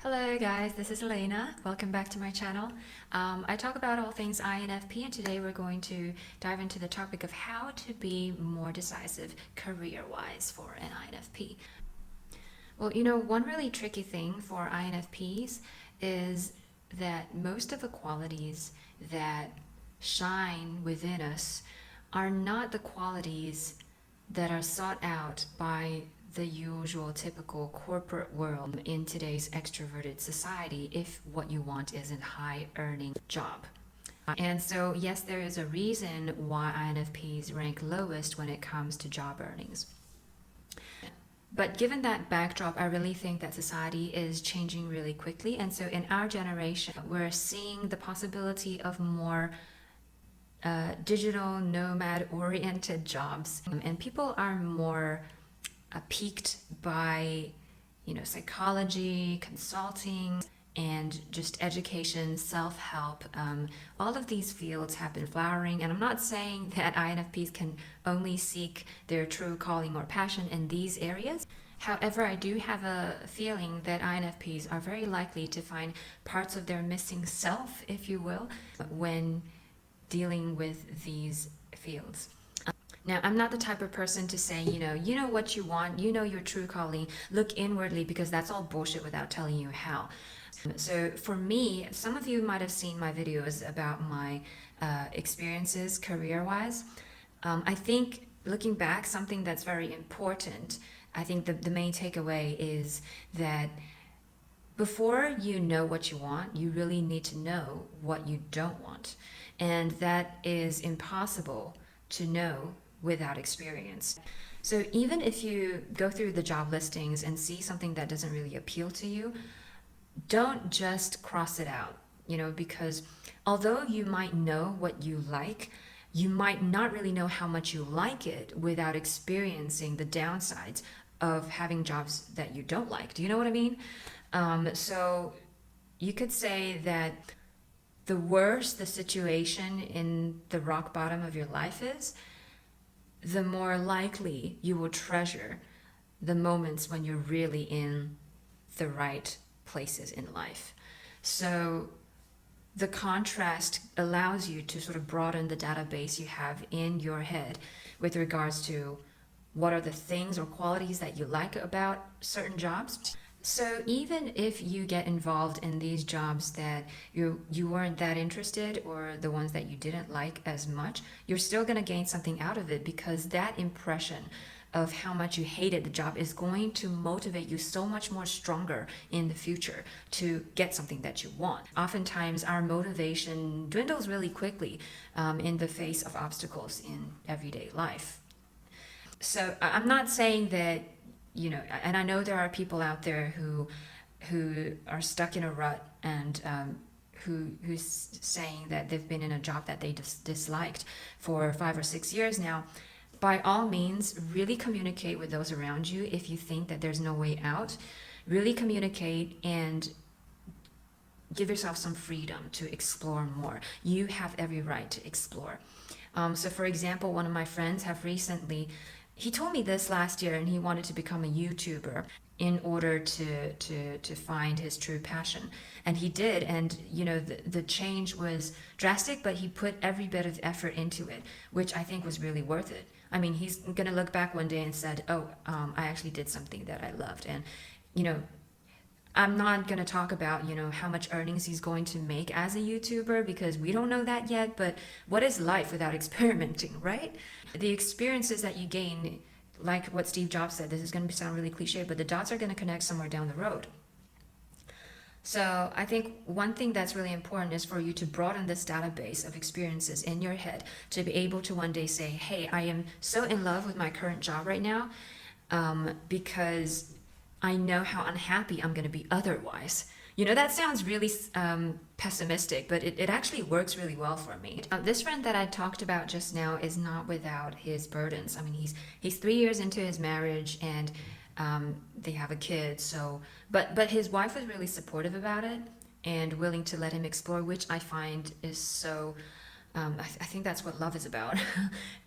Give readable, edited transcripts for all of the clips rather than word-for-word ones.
Hello guys, this is Elena. Welcome back to my channel. I talk about all things INFP, and today we're going to dive into the topic of how to be more decisive career-wise for an INFP. Well, one really tricky thing for INFPs is that most of the qualities that shine within us are not the qualities that are sought out by the usual typical corporate world in today's extroverted society if what you want is a high earning job. And so, yes, there is a reason why INFPs rank lowest when it comes to job earnings. But given that backdrop, I really think that society is changing really quickly. And so in our generation, we're seeing the possibility of more digital nomad oriented jobs. And people are more piqued by, psychology, consulting, and just education, self-help. All of these fields have been flowering, and I'm not saying that INFPs can only seek their true calling or passion in these areas. However, I do have a feeling that INFPs are very likely to find parts of their missing self, if you will, when dealing with these fields. Now, I'm not the type of person to say, you know what you want, you know your true calling, look inwardly, because that's all bullshit without telling you how. So for me, some of you might have seen my videos about my experiences career-wise. I think looking back, something that's very important, I think the main takeaway is that before you know what you want, you really need to know what you don't want. And that is impossible to know without experience. So even if you go through the job listings and see something that doesn't really appeal to you, don't just cross it out, because although you might know what you like, you might not really know how much you like it without experiencing the downsides of having jobs that you don't like. Do you know what I mean? So you could say that the worse the situation in the rock bottom of your life is, the more likely you will treasure the moments when you're really in the right places in life. So the contrast allows you to sort of broaden the database you have in your head with regards to what are the things or qualities that you like about certain jobs. So even if you get involved in these jobs that you weren't that interested, or the ones that you didn't like as much, you're still going to gain something out of it, because that impression of how much you hated the job is going to motivate you so much more stronger in the future to get something that you want. Oftentimes our motivation dwindles really quickly in the face of obstacles in everyday life. So I'm not saying that, and I know there are people out there who are stuck in a rut, and who's saying that they've been in a job that they disliked for 5 or 6 years now. By all means, really communicate with those around you. If you think that there's no way out, really communicate and give yourself some freedom to explore more. You have every right to explore. So for example, one of my friends have recently, he told me this last year, and he wanted to become a YouTuber in order to find his true passion. And he did, and the change was drastic, but he put every bit of effort into it, which I think was really worth it. I mean, he's gonna look back one day and said, oh, I actually did something that I loved. And I'm not going to talk about, how much earnings he's going to make as a YouTuber, because we don't know that yet. But what is life without experimenting, right? The experiences that you gain, like what Steve Jobs said, this is going to sound really cliche, but the dots are going to connect somewhere down the road. So I think one thing that's really important is for you to broaden this database of experiences in your head to be able to one day say, hey, I am so in love with my current job right now, because I know how unhappy I'm going to be otherwise. That sounds really pessimistic, but it actually works really well for me. This friend that I talked about just now is not without his burdens. I mean, he's 3 years into his marriage, and they have a kid. So, but his wife was really supportive about it and willing to let him explore, which I find is so. I think that's what love is about.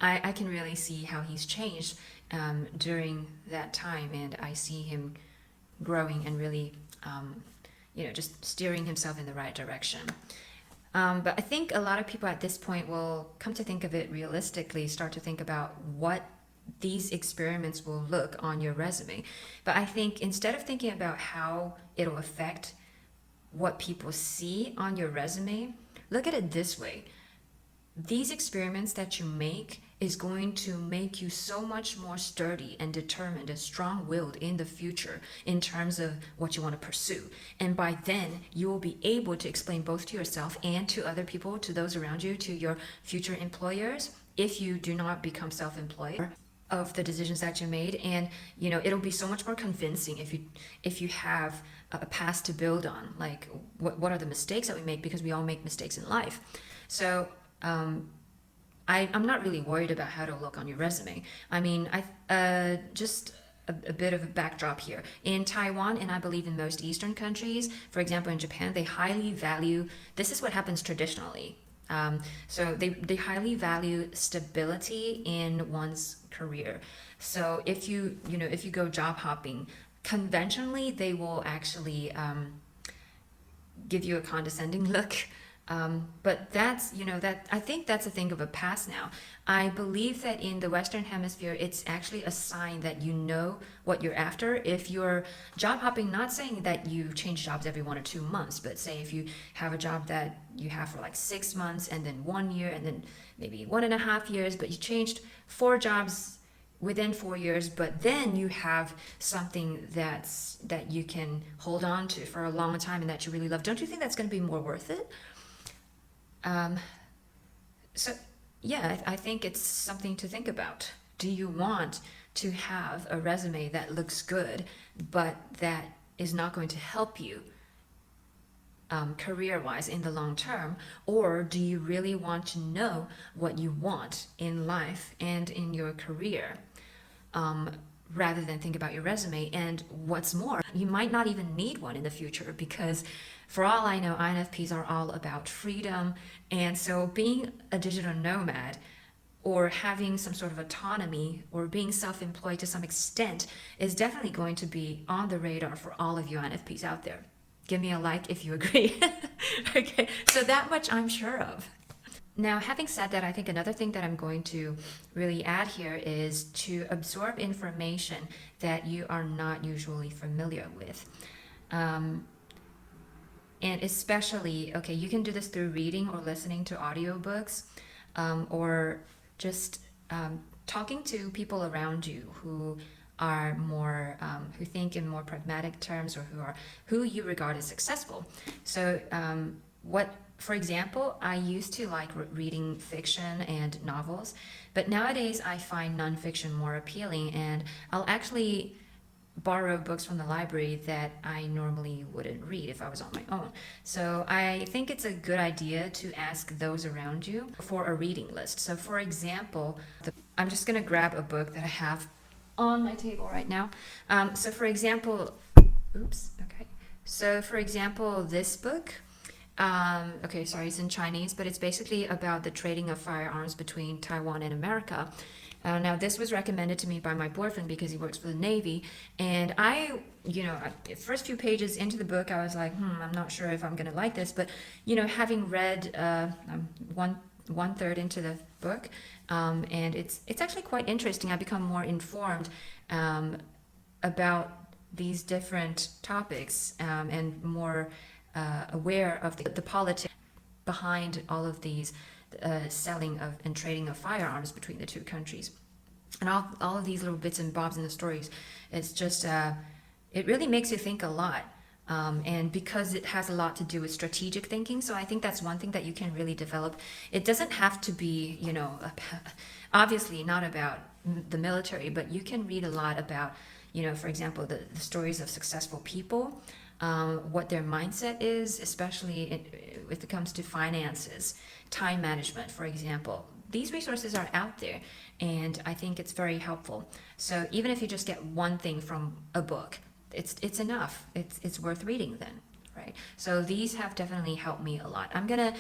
I can really see how he's changed during that time, and I see him growing and really just steering himself in the right direction. But I think a lot of people at this point will come to think of it realistically, start to think about what these experiments will look on your resume. But I think instead of thinking about how it'll affect what people see on your resume, look at it this way. These experiments that you make is going to make you so much more sturdy and determined and strong-willed in the future in terms of what you want to pursue. And by then, you will be able to explain both to yourself and to other people, to those around you, to your future employers, if you do not become self-employed, of the decisions that you made. And it'll be so much more convincing if you have a past to build on, like what are the mistakes that we make, because we all make mistakes in life. So I'm not really worried about how to look on your resume. I mean, just a bit of a backdrop here. In Taiwan, and I believe in most Eastern countries, for example, in Japan, they highly value, this is what happens traditionally. So they highly value stability in one's career. So if you go job hopping, conventionally, they will actually give you a condescending look. But that's, I think that's a thing of a past now. I believe that in the Western Hemisphere, it's actually a sign that you know what you're after. If you're job hopping, not saying that you change jobs every 1 or 2 months, but say if you have a job that you have for like 6 months and then 1 year and then maybe 1.5 years, but you changed 4 jobs within 4 years, but then you have something that you can hold on to for a long time and that you really love. Don't you think that's going to be more worth it? So yeah, I think it's something to think about. Do you want to have a resume that looks good, but that is not going to help you career-wise in the long term? Or do you really want to know what you want in life and in your career? Rather than think about your resume. And what's more, you might not even need one in the future, because for all I know, INFPs are all about freedom. And so being a digital nomad or having some sort of autonomy or being self-employed to some extent is definitely going to be on the radar for all of you INFPs out there. Give me a like if you agree. Okay, so that much I'm sure of. Now, having said that, I think another thing that I'm going to really add here is to absorb information that you are not usually familiar with. And especially, okay, you can do this through reading or listening to audiobooks, or just talking to people around you who are more, who think in more pragmatic terms, or who you regard as successful. So for example, I used to like reading fiction and novels, but nowadays I find nonfiction more appealing, and I'll actually borrow books from the library that I normally wouldn't read if I was on my own. So I think it's a good idea to ask those around you for a reading list. So for example, I'm just going to grab a book that I have on my table right now. So for example, this book, okay, sorry, it's in Chinese, but it's basically about the trading of firearms between Taiwan and America. Now, this was recommended to me by my boyfriend because he works for the Navy, and the first few pages into the book, I was like, I'm not sure if I'm going to like this, but, having read one third into the book, and it's actually quite interesting. I become more informed about these different topics, and more aware of the politics behind all of these selling of and trading of firearms between the two countries, and all of these little bits and bobs in the stories. It's just it really makes you think a lot, and because it has a lot to do with strategic thinking, so I think that's one thing that you can really develop. It doesn't have to be obviously not about the military, but you can read a lot about for example, the stories of successful people, what their mindset is, especially if it comes to finances, time management, for example. These resources are out there, and I think it's very helpful. So even if you just get one thing from a book, it's enough. It's worth reading then, right? So these have definitely helped me a lot. I'm gonna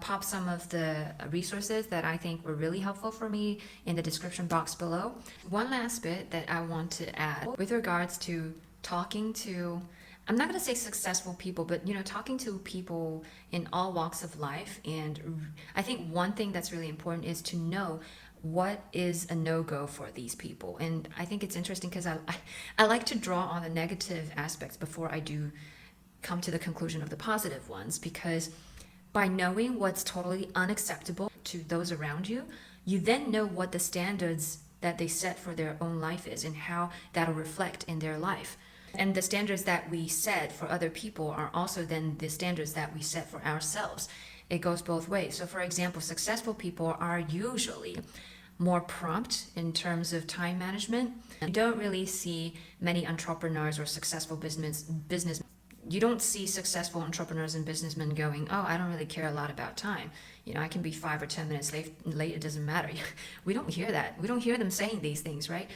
pop some of the resources that I think were really helpful for me in the description box below. One last bit that I want to add with regards to talking to I'm not going to say successful people, but talking to people in all walks of life. And I think one thing that's really important is to know what is a no-go for these people. And I think it's interesting because I like to draw on the negative aspects before I do come to the conclusion of the positive ones, because by knowing what's totally unacceptable to those around you, you then know what the standards that they set for their own life is and how that'll reflect in their life. And the standards that we set for other people are also then the standards that we set for ourselves. It goes both ways. So, for example, successful people are usually more prompt in terms of time management. You don't really see many entrepreneurs or successful business. You don't see successful entrepreneurs and businessmen going, "Oh, I don't really care a lot about time. I can be 5 or 10 minutes late. It doesn't matter." We don't hear that. We don't hear them saying these things, right?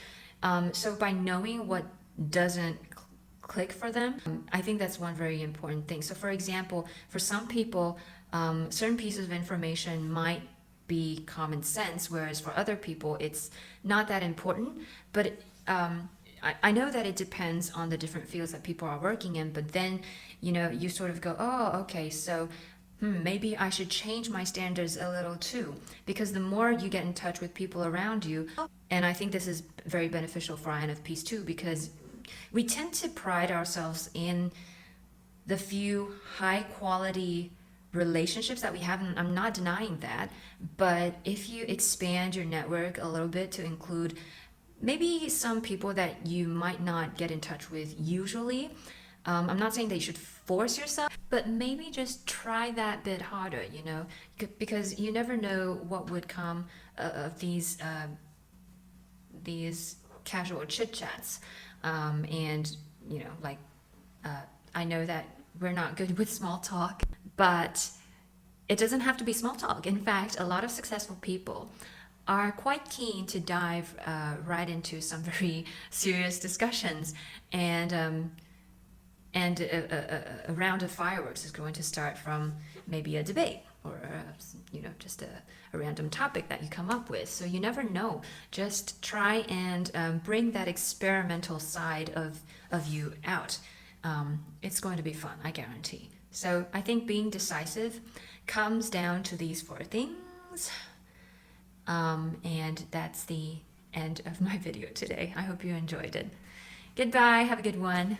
So by knowing what doesn't click for them, I think that's one very important thing. So, for example, for some people, certain pieces of information might be common sense, whereas for other people, it's not that important. But I know that it depends on the different fields that people are working in, but then, you sort of go, oh, okay, so maybe I should change my standards a little too, because the more you get in touch with people around you, and I think this is very beneficial for INFPs too, because we tend to pride ourselves in the few high quality relationships that we have, and I'm not denying that, but if you expand your network a little bit to include maybe some people that you might not get in touch with usually, I'm not saying that you should force yourself, but maybe just try that bit harder, because you never know what would come of these casual chit chats. And I know that we're not good with small talk, but it doesn't have to be small talk. In fact, a lot of successful people are quite keen to dive right into some very serious discussions, and a round of fireworks is going to start from maybe a debate or just a random topic that you come up with. So you never know. Just try and bring that experimental side of you out. It's going to be fun, I guarantee. So I think being decisive comes down to these 4 things. And that's the end of my video today. I hope you enjoyed it. Goodbye. Have a good one.